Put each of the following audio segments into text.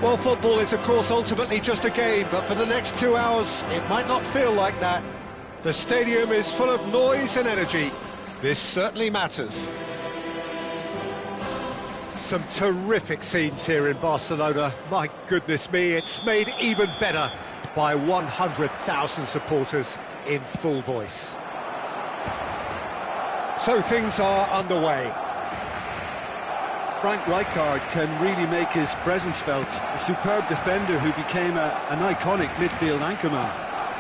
Well, football is, of course, ultimately just a game, but for the next 2 hours, it might not feel like that. The stadium is full of noise and energy. This certainly matters. Some terrific scenes here in Barcelona. My goodness me, it's made even better by 100,000 supporters in full voice. So things are underway. Frank Rijkaard can really make his presence felt. A superb defender who became an iconic midfield anchorman.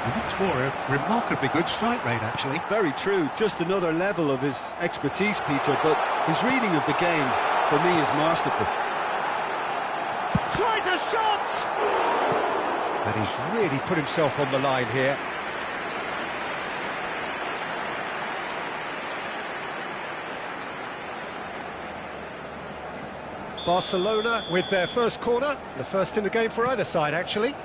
And what's more, a remarkably good strike rate, actually. Very true, just another level of his expertise, Peter, but his reading of the game, for me, is masterful. Tries a shot! And he's really put himself on the line here. Barcelona with their first corner, the first in the game for either side, actually.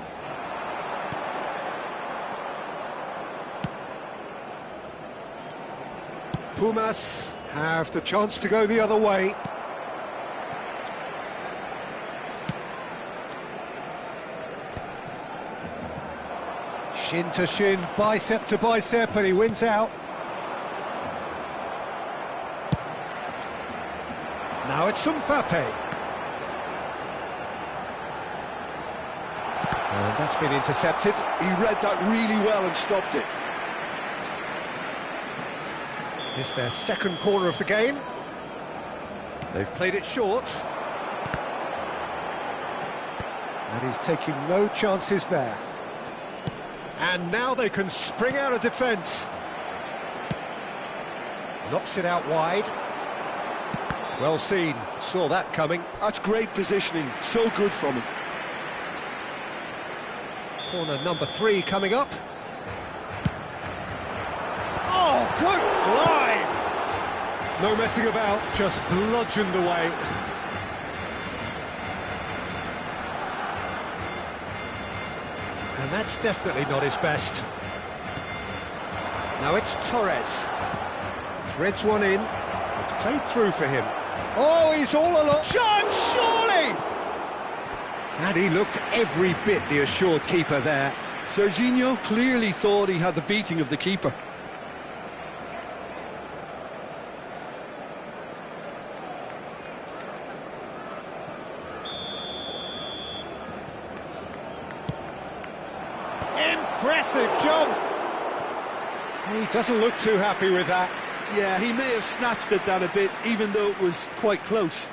Pumas have the chance to go the other way. Shin to shin, bicep to bicep, and he wins out. Now it's Mbappe. And that's been intercepted. He read that really well and stopped it. It's their second corner of the game. They've played it short. And he's taking no chances there. And now they can spring out of defence. Knocks it out wide. Well seen, saw that coming. That's great positioning, so good from him. Corner number 3 coming up. Oh, good climb! No messing about, just bludgeoned away. And that's definitely not his best. Now it's Torres. Threads one in. It's played through for him. Oh, he's all alone. Chance, surely! And he looked every bit the assured keeper there. Serginho clearly thought he had the beating of the keeper. Impressive jump! He doesn't look too happy with that. Yeah, he may have snatched at that a bit, even though it was quite close.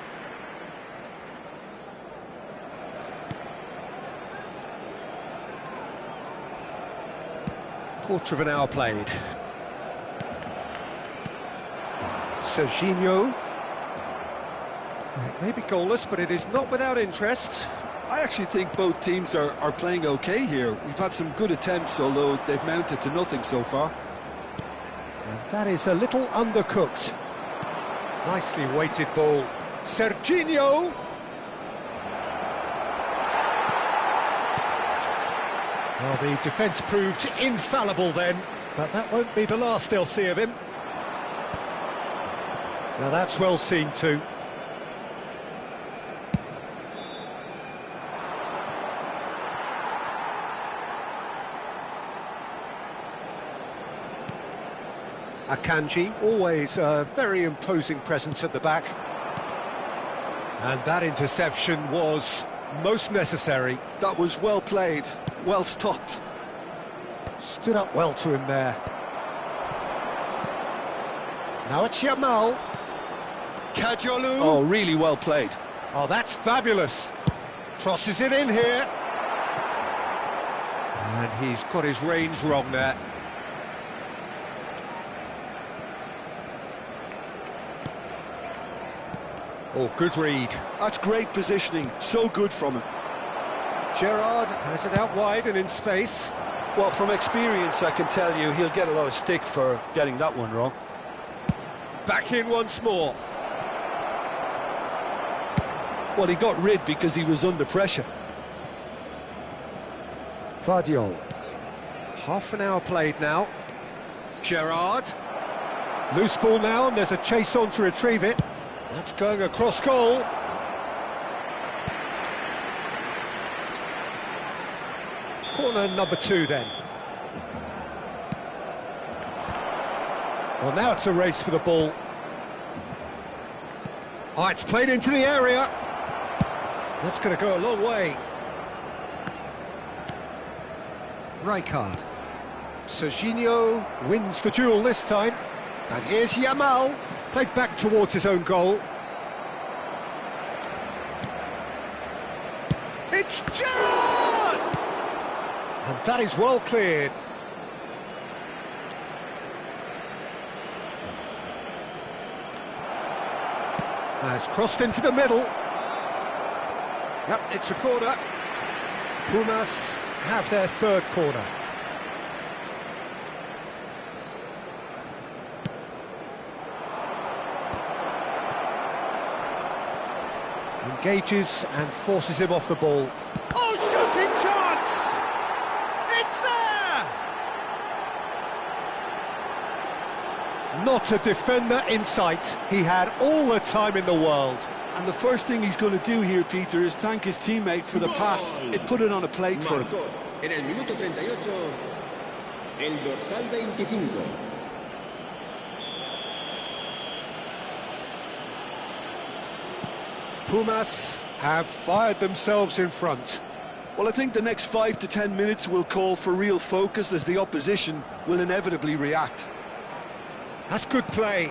Quarter of an hour played. Serginho. It may be goalless, but it is not without interest. I actually think both teams are playing okay here. We've had some good attempts, although they've mounted to nothing so far. And that is a little undercooked. Nicely weighted ball. Serginho! Well, the defence proved infallible then, but that won't be the last they'll see of him. Now that's well seen too. Akanji, always a very imposing presence at the back. And that interception was most necessary. That was well played, well stopped. Stood up well to him there. Now it's Yamal. Kajolu. Oh, really well played. Oh, that's fabulous. Crosses it in here. And he's got his range wrong there. Oh, good read. That's great positioning, so good from him. Gerrard has it out wide and in space. Well, from experience, I can tell you he'll get a lot of stick for getting that one wrong. Back in once more. Well, he got rid because he was under pressure. Vardiol. Half an hour played now. Gerrard. Loose ball now, and there's a chase on to retrieve it. That's going across goal. Corner number 2 then. Well, now it's a race for the ball. Oh, it's played into the area. That's going to go a long way. Rijkaard. Serginho wins the duel this time. And here's Yamal, played back towards his own goal. It's Gerrard! And that is well cleared. Now it's crossed into the middle. Yep, it's a corner. Pumas have their third corner. Engages and forces him off the ball. Oh, shooting chance! It's there! Not a defender in sight. He had all the time in the world. And the first thing he's going to do here, Peter, is thank his teammate for the pass. It put it on a plate for him. En el minuto 38, el dorsal 25. Pumas have fired themselves in front. Well, I think the next 5 to 10 minutes will call for real focus as the opposition will inevitably react. That's good play.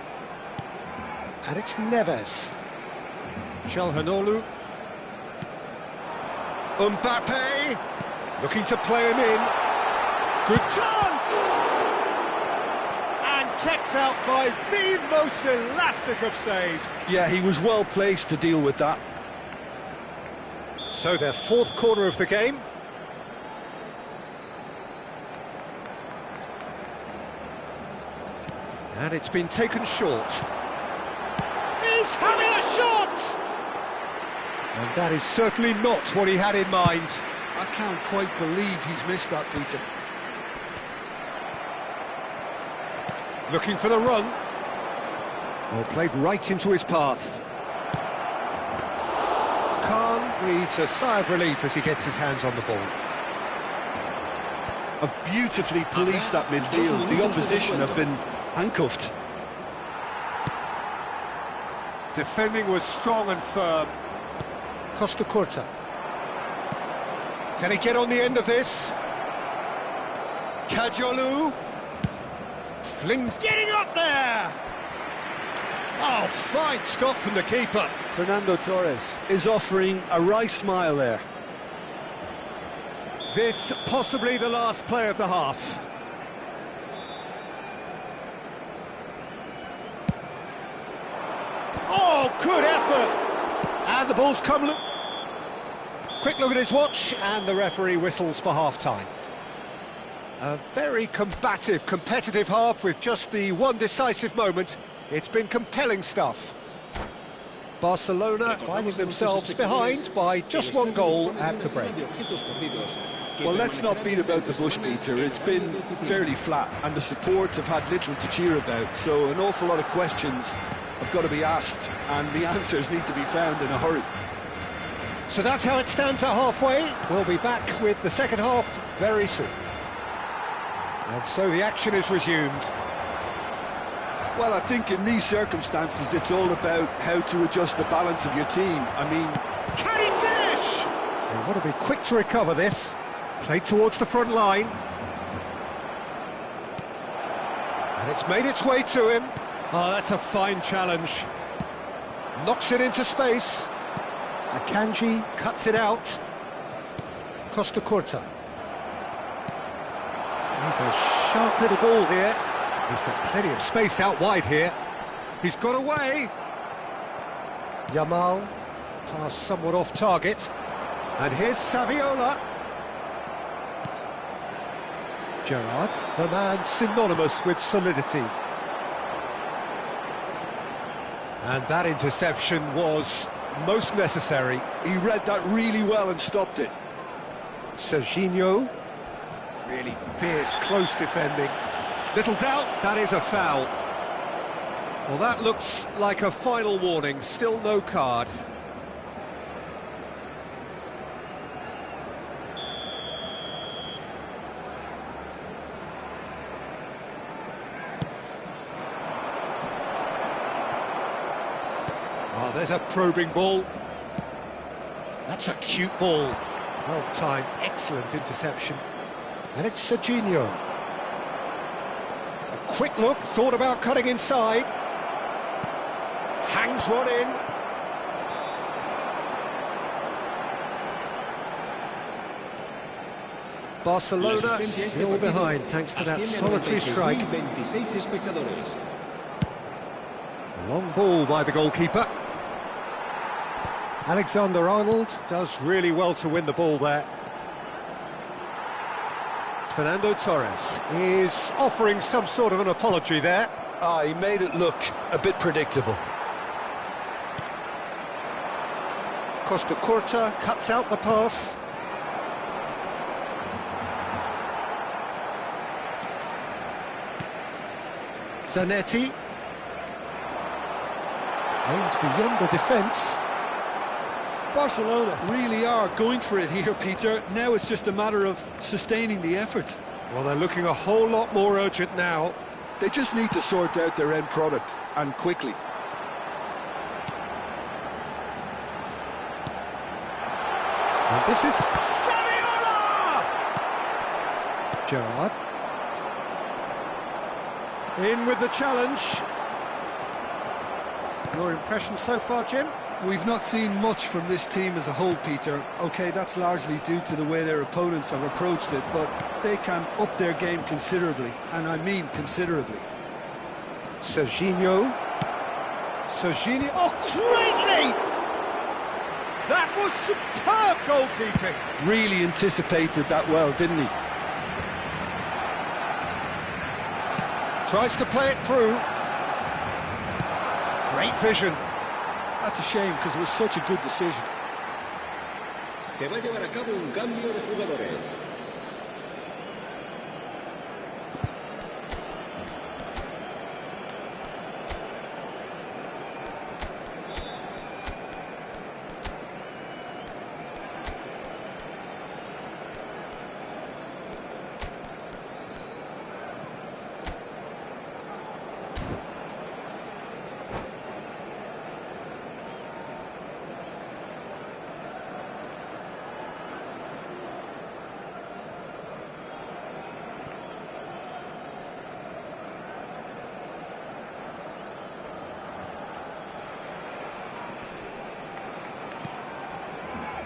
And it's Neves. Çalhanoğlu. Mbappe. Looking to play him in. Good chance! And kept out by the most elastic of saves. Yeah, he was well placed to deal with that. So their fourth corner of the game. And it's been taken short. He's having a shot! And that is certainly not what he had in mind. I can't quite believe he's missed that, Peter. Looking for the run. Well, played right into his path. Khan breathes a sigh of relief as he gets his hands on the ball. Have beautifully policed that midfield. The opposition have been handcuffed. Defending was strong and firm. Costa Curta. Can he get on the end of this? Kajolu. Flings getting up there! Oh, fine stop from the keeper. Fernando Torres is offering a wry smile there. This possibly the last play of the half. Oh, good effort! And the ball's come... Quick look at his watch, and the referee whistles for half-time. A very combative, competitive half with just the one decisive moment. It's been compelling stuff. Barcelona finding themselves behind by just one goal at the break. Well, let's not beat about the bush, Peter. It's been fairly flat, and the support have had little to cheer about, so an awful lot of questions have got to be asked, and the answers need to be found in a hurry. So that's how it stands at halfway. We'll be back with the second half very soon. And so the action is resumed. Well, I think in these circumstances, it's all about how to adjust the balance of your team. I mean... Can he finish? They want to be quick to recover this. Played towards the front line. And it's made its way to him. Oh, that's a fine challenge. Knocks it into space. Akanji cuts it out. Costa Curta. He's a sharp little ball here. He's got plenty of space out wide here. He's got away. Yamal, pass somewhat off target. And here's Saviola. Gerrard, the man synonymous with solidity. And that interception was most necessary. He read that really well and stopped it. Serginho, really fierce, close defending. Little doubt, that is a foul. Well, that looks like a final warning, still no card. Oh, there's a probing ball. That's a cute ball. Well timed, excellent interception. And it's Serginho. A quick look, thought about cutting inside. Hangs one in. Barcelona still behind thanks to that solitary strike. Long ball by the goalkeeper. Alexander-Arnold does really well to win the ball there. Fernando Torres is offering some sort of an apology there. He made it look a bit predictable. Costa Curta cuts out the pass. Zanetti. Aims beyond the defence. Barcelona really are going for it here, Peter. Now it's just a matter of sustaining the effort. Well, they're looking a whole lot more urgent now. They just need to sort out their end product, and quickly. And this is Saviola! Gerrard. In with the challenge. Your impression so far, Jim? We've not seen much from this team as a whole, Peter. OK, that's largely due to the way their opponents have approached it, but they can up their game considerably, and I mean considerably. Serginho. Serginho. Oh, great leap! That was superb goalkeeping. Really anticipated that well, didn't he? Tries to play it through. Great vision. That's a shame, because it was such a good decision. Se va a llevar a cabo un cambio de jugadores.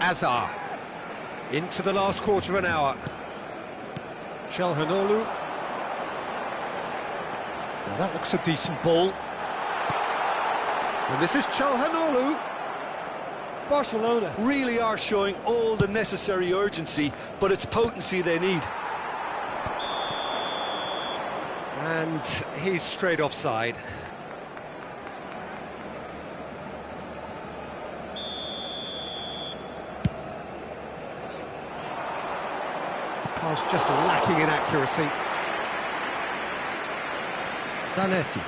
Azar. Into the last quarter of an hour. Çalhanoğlu. Now that looks a decent ball. And this is Çalhanoğlu. Barcelona really are showing all the necessary urgency, but it's potency they need. And he's straight offside. Pass just lacking in accuracy. Zanetti.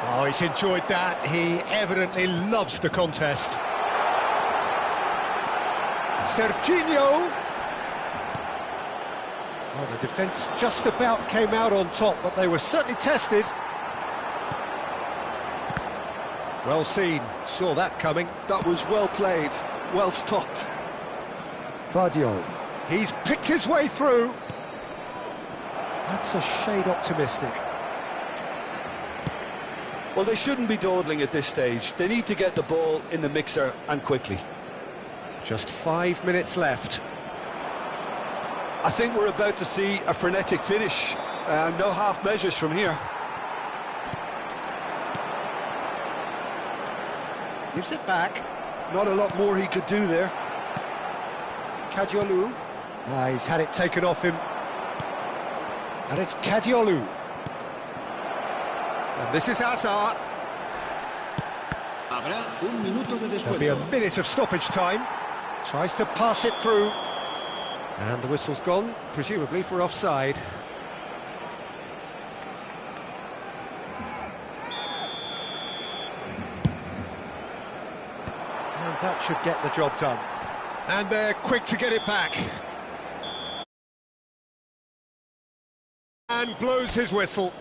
Oh, he's enjoyed that. He evidently loves the contest. Serginho. Oh, the defence just about came out on top, but they were certainly tested. Well seen, saw that coming. That was well played, well stopped. Vardiol. He's picked his way through. That's a shade optimistic. Well, they shouldn't be dawdling at this stage. They need to get the ball in the mixer, and quickly. Just 5 minutes left. I think we're about to see a frenetic finish. No half measures from here. Gives it back. Not a lot more he could do there. Kadiolu. He's had it taken off him. And it's Kadiolu. And this is Azar. There'll be a minute of stoppage time. Tries to pass it through. And the whistle's gone, presumably for offside. And that should get the job done. And they're quick to get it back. And and blows his whistle.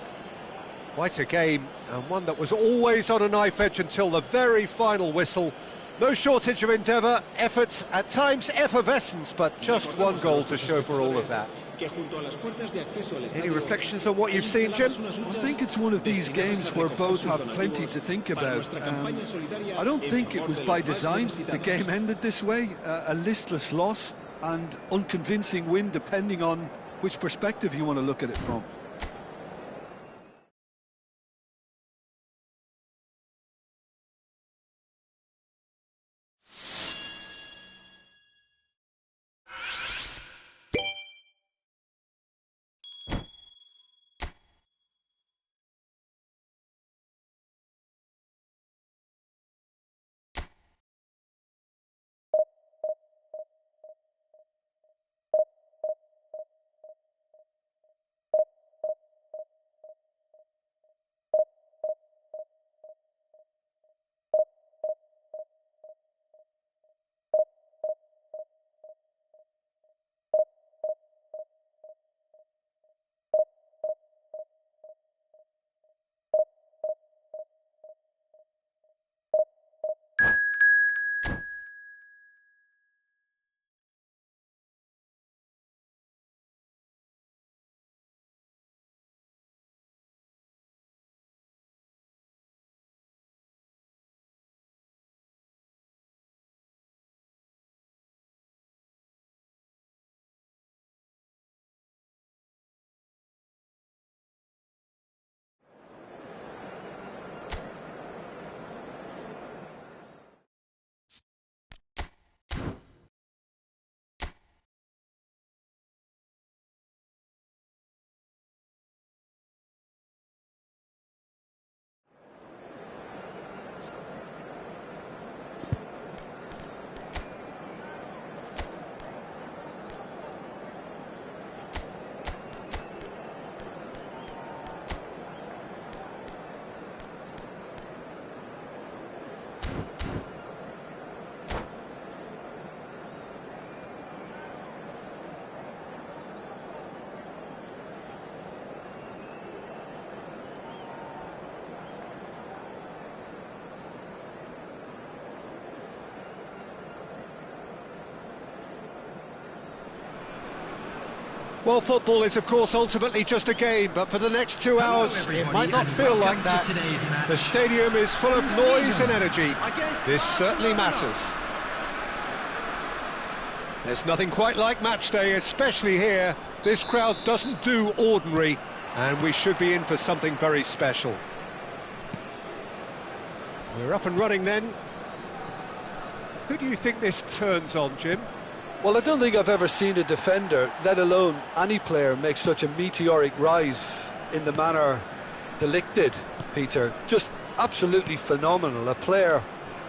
Quite a game, and one that was always on a knife edge until the very final whistle. No shortage of endeavour, effort, at times effervescence, but just one goal to show for all of that. Any reflections on what you've seen, Jim? I think it's one of these games where both have plenty to think about. I don't think it was by design the game ended this way. A listless loss and unconvincing win, depending on which perspective you want to look at it from. Well, football is, of course, ultimately just a game, but for the next 2 hours, it might not feel like that. The stadium is full of noise and energy. This certainly matters. There's nothing quite like match day, especially here. This crowd doesn't do ordinary, and we should be in for something very special. We're up and running then. Who do you think this turns on, Jim? Well, I don't think I've ever seen a defender, let alone any player, make such a meteoric rise in the manner De Ligt did, Peter. Just absolutely phenomenal. A player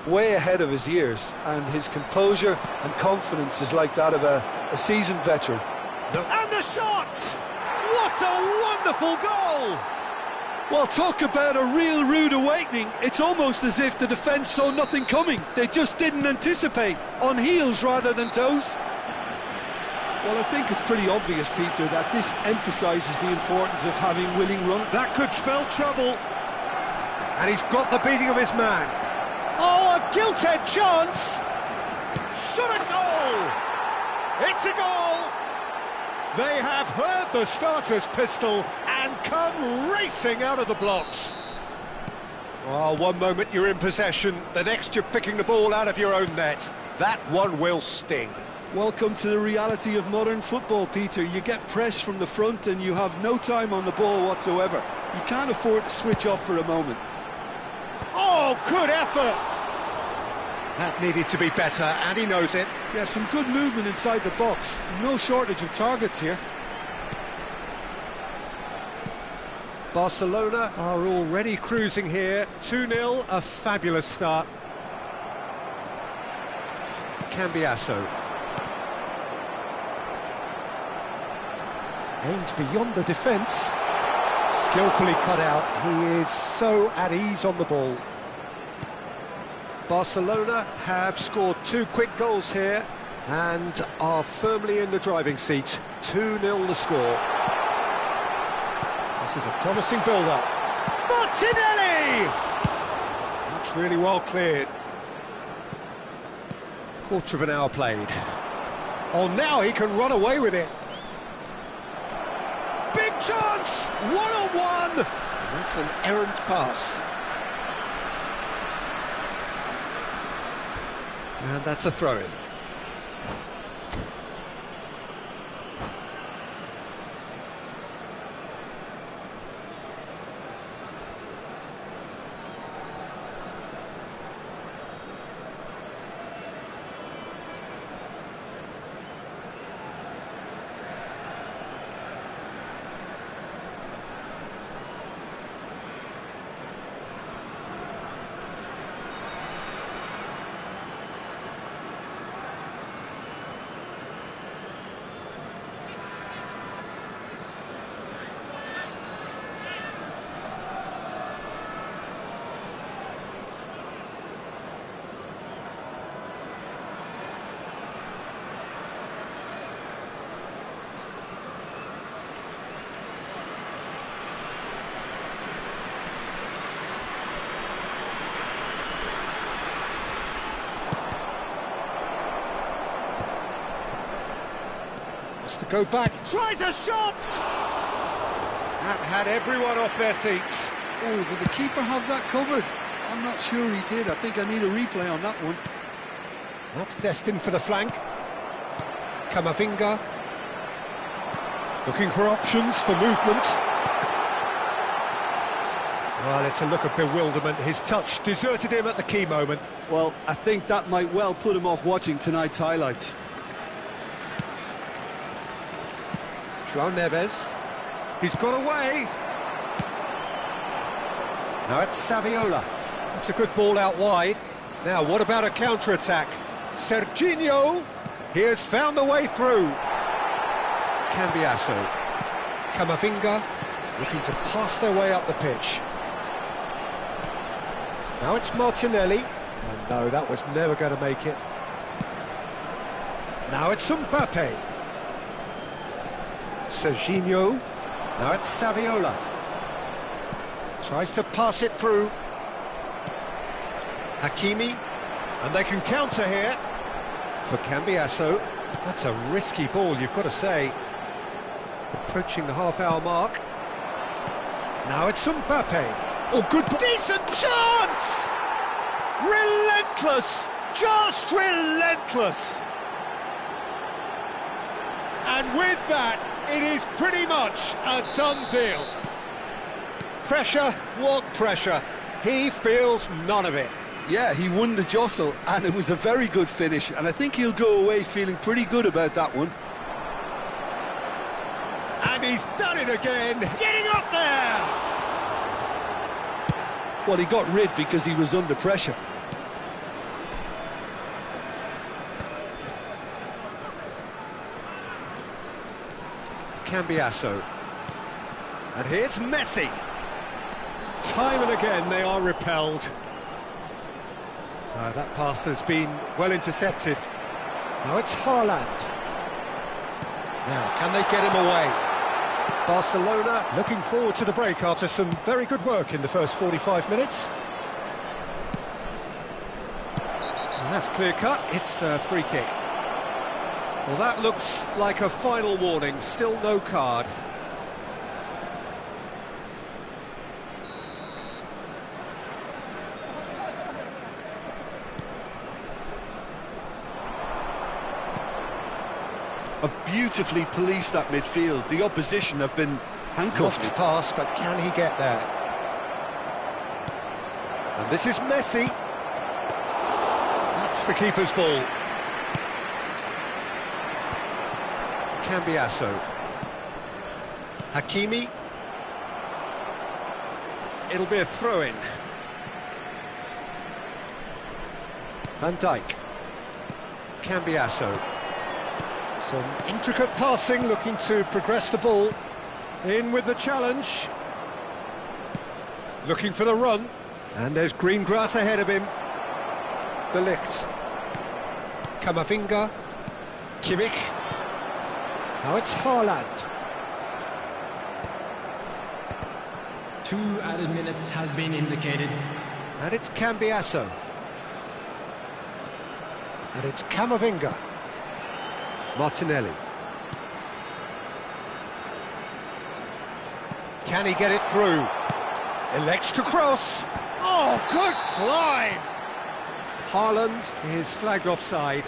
way ahead of his years, and his composure and confidence is like that of a seasoned veteran. And the shot! What a wonderful goal! Well, talk about a real rude awakening. It's almost as if the defence saw nothing coming. They just didn't anticipate, on heels rather than toes. Well, I think it's pretty obvious, Peter, that this emphasises the importance of having willing runners. That could spell trouble. And he's got the beating of his man. Oh, a gilt-edged chance! Shot a goal! It's a goal! They have heard the starter's pistol and come racing out of the blocks. Oh, one moment you're in possession, the next you're picking the ball out of your own net. That one will sting. Welcome to the reality of modern football, Peter. You get pressed from the front and you have no time on the ball whatsoever. You can't afford to switch off for a moment. Oh, good effort! That needed to be better, and he knows it. Yeah, some good movement inside the box. No shortage of targets here. Barcelona are already cruising here. 2-0, a fabulous start. Cambiasso. Aimed beyond the defence. Skillfully cut out. He is so at ease on the ball. Barcelona have scored 2 quick goals here and are firmly in the driving seat. 2-0 the score. This is a promising build-up. Martinelli! That's really well cleared. Quarter of an hour played. Oh, now he can run away with it. Big chance! One-on-one! That's an errant pass. And that's a throw-in. To go back, tries a shot! That had everyone off their seats. Oh, did the keeper have that covered? I'm not sure he did. I think I need a replay on that one. That's destined for the flank. Camavinga. Looking for options for movement. Well, it's a look of bewilderment. His touch deserted him at the key moment. Well, I think that might well put him off watching tonight's highlights. João Neves, he's got away. Now it's Saviola. It's a good ball out wide. Now, what about a counter-attack? Serginho, he has found the way through. Cambiasso. Camavinga, looking to pass their way up the pitch. Now it's Martinelli. Oh no, that was never going to make it. Now it's Mbappe. Serginho, now it's Saviola. Tries to pass it through. Hakimi, and they can counter here. For Cambiasso, that's a risky ball, you've got to say. Approaching the half-hour mark. Now it's Mbappe. Oh, good, decent chance! Relentless, just relentless. And with that, it is pretty much a done deal. Pressure, what pressure? He feels none of it. Yeah, he won the jostle, and it was a very good finish, and I think he'll go away feeling pretty good about that one. And he's done it again, getting up there! Well, he got rid because he was under pressure. Cambiasso. And here's Messi. Time and again they are repelled. That pass has been well intercepted. Now it's Haaland. Now, can they get him away? Barcelona looking forward to the break after some very good work in the first 45 minutes. And that's clear cut, it's a free kick. Well, that looks like a final warning, still no card. Have beautifully policed that midfield. The opposition have been handcuffed. Lofty pass, but can he get there? And this is Messi. That's the keeper's ball. Cambiasso. Hakimi. It'll be a throw-in. Van Dijk. Cambiasso. Some intricate passing, looking to progress the ball. In with the challenge. Looking for the run. And there's green grass ahead of him. De Ligt. Camavinga. Kimmich. Now it's Haaland. 2 added minutes has been indicated. And it's Cambiasso. And it's Camavinga. Martinelli. Can he get it through? Elects to cross. Oh, good climb! Haaland is flagged offside.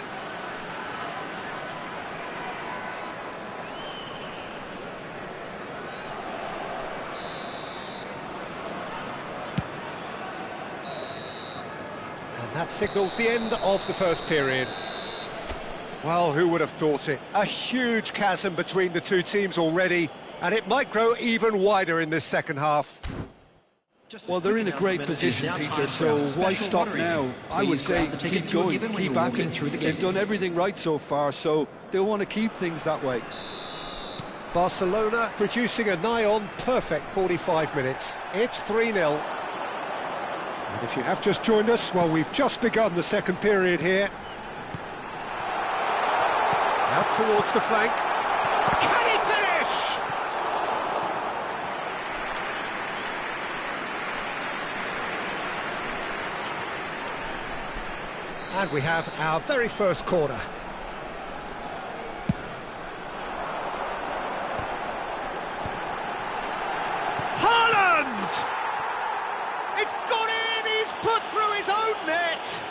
And that signals the end of the first period. Well, who would have thought it? A huge chasm between the two teams already, and it might grow even wider in this second half. Well, they're in a great position, Peter, so why stop now? I would say keep going, keep at it. They've done everything right so far, so they'll want to keep things that way. Barcelona producing a nigh-on perfect 45 minutes. It's 3-0. And if you have just joined us, well, we've just begun the second period here. Out towards the flank. Can he finish? And we have our very first corner. Haaland! It's gone in! He's put through his own net!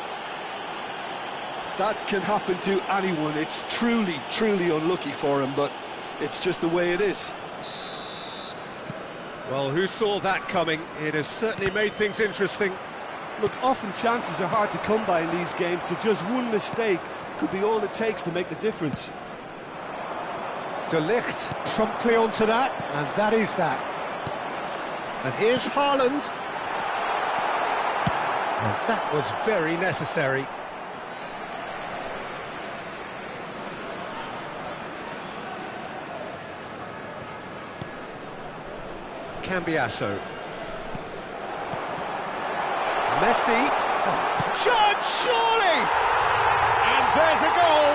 That can happen to anyone. It's truly, truly unlucky for him, but it's just the way it is. Well, who saw that coming? It has certainly made things interesting. Look, often chances are hard to come by in these games, so just one mistake could be all it takes to make the difference. De Ligt promptly onto that, and that is that. And here's Haaland. And that was very necessary. Cambiasso. Messi. Oh, shot, surely! And there's a goal.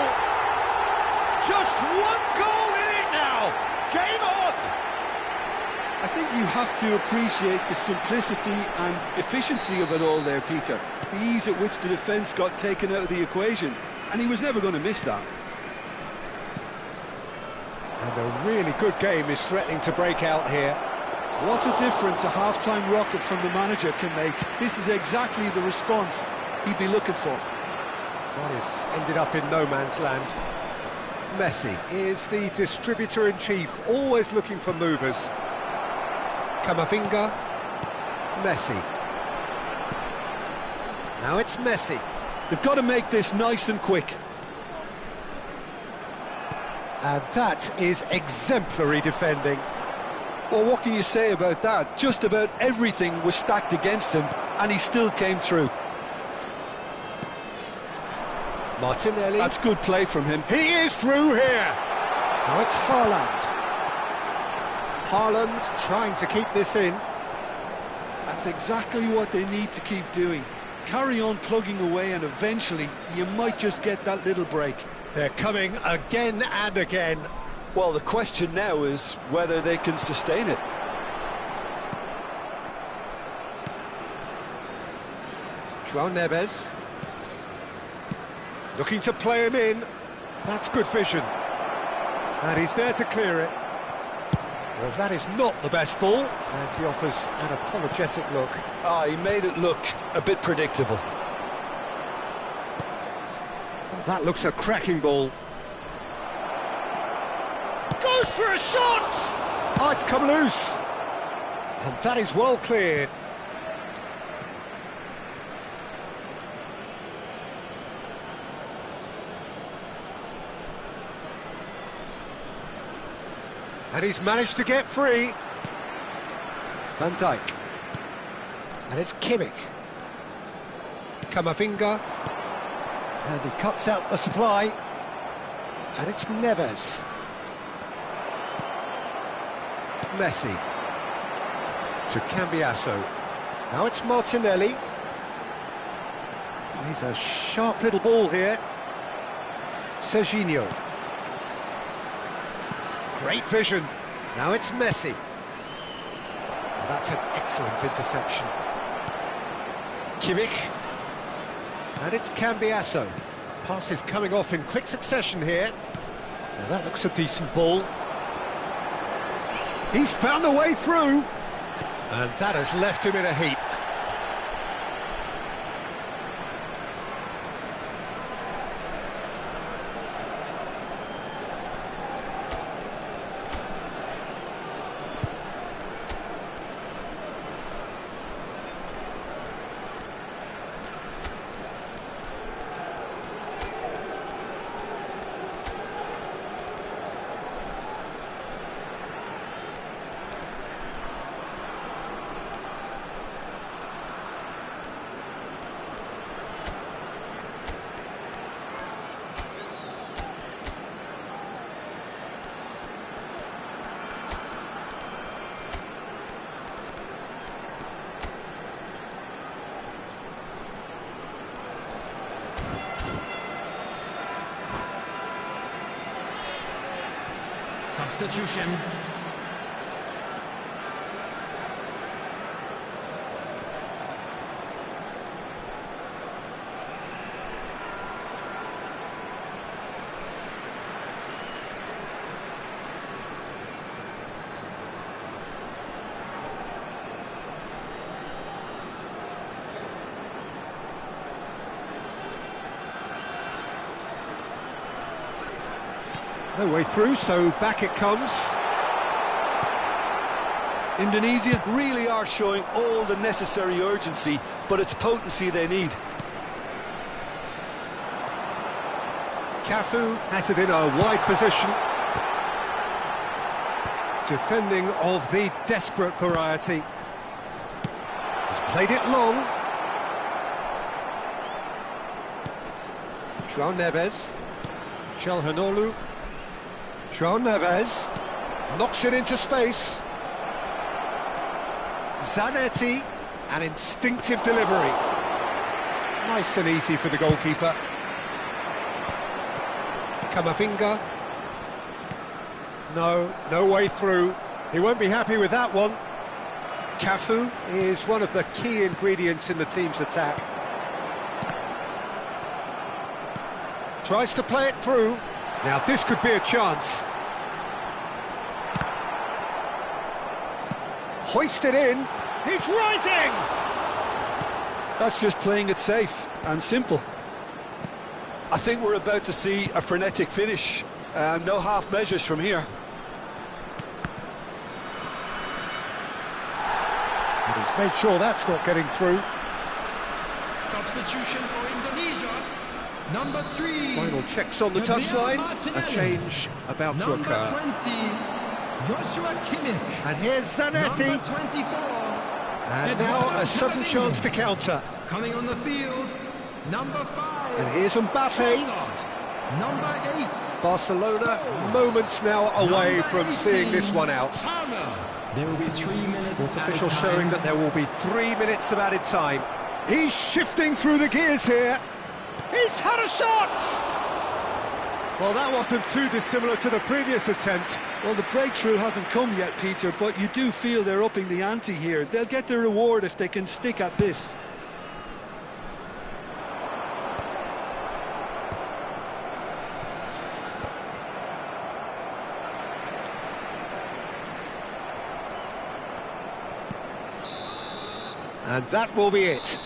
Just one goal in it now. Game on. I think you have to appreciate the simplicity and efficiency of it all there, Peter. The ease at which the defence got taken out of the equation, and he was never going to miss that. And a really good game is threatening to break out here. What a difference a half-time rocket from the manager can make. This is exactly the response he'd be looking for. Well, it's ended up in no man's land. Messi is the distributor-in-chief, always looking for movers. Camavinga. Messi. Now it's Messi. They've got to make this nice and quick. And that is exemplary defending. Well, what can you say about that? Just about everything was stacked against him, and he still came through. Martinelli. That's good play from him. He is through here. Now it's Haaland. Haaland trying to keep this in. That's exactly what they need to keep doing. Carry on plugging away, and eventually you might just get that little break. They're coming again and again. Well, the question now is whether they can sustain it. João Neves. Looking to play him in. That's good vision. And he's there to clear it. Well, that is not the best ball, and he offers an apologetic look. He made it look a bit predictable. Well, that looks a cracking ball. Goes for a shot! Oh, it's come loose. And that is well cleared. And he's managed to get free. Van Dijk. And it's Kimmich. Camavinga. And he cuts out the supply. And it's Neves. Messi. To Cambiasso. Now it's Martinelli. Oh, he's a sharp little ball here. Serginho. Great vision. Now it's Messi. That's an excellent interception. Kimmich. And it's Cambiasso. Pass is coming off in quick succession here. Now that looks a decent ball. He's found a way through. And that has left him in a heap. Substitution. No way through, so back it comes. Indonesia really are showing all the necessary urgency, but it's potency they need. Cafu has it in a wide position. Defending of the desperate variety. He's played it long. João Neves. Calhanoglu. João Neves knocks it into space. Zanetti, an instinctive delivery. Nice and easy for the goalkeeper. Camavinga. No way through. He won't be happy with that one. Cafu is one of the key ingredients in the team's attack. Tries to play it through. Now this could be a chance. Hoisted in. He's rising! That's just playing it safe and simple. I think we're about to see a frenetic finish. No half measures from here. And he's made sure that's not getting through. Substitution for Indonesia. Number 3. Final checks on the touchline. A change about to occur. Number 20, Joshua Kimmich. And here's Zanetti. Number 24. And now a sudden chance to counter. Coming on the field, number 5. And here's Mbappe. Number 8. Barcelona moments now away from seeing this one out. There will be 3 minutes. Fourth official showing that there will be 3 minutes of added time. He's shifting through the gears here. He's had a shot! Well, that wasn't too dissimilar to the previous attempt. Well, the breakthrough hasn't come yet, Peter, but you do feel they're upping the ante here. They'll get their reward if they can stick at this. And that will be it.